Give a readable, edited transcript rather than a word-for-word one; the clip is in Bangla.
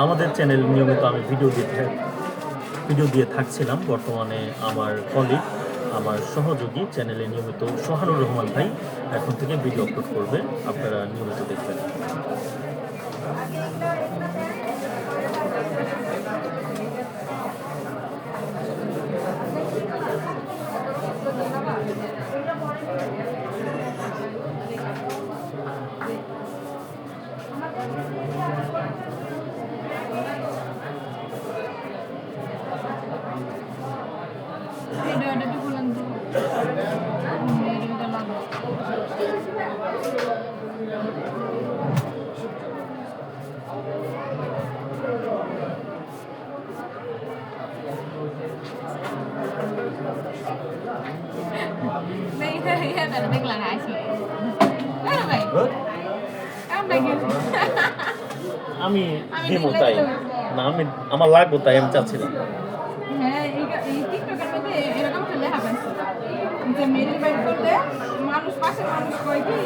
আমাদের চ্যানেল নিয়মিত আমি ভিডিও দিয়ে থাকছিলাম। বর্তমানে আমার কলিগ, আমার সহযোগী চ্যানেলে নিয়মিত সোহানুর রহমান ভাই এখন থেকে ভিডিও আপলোড করবে, আপনারা নিয়মিত দেখবেন। দেখলাম আসলে ভাই আমি দেবো তাই না, আমি আমার লাগবো তাই আমি চাচ্ছিলাম। হ্যাঁ এই টিকটকের মধ্যে এরকম লেখা পাইছি যে মেরিল বাইট করলে মানুষ পাশে মানুষ কয় কি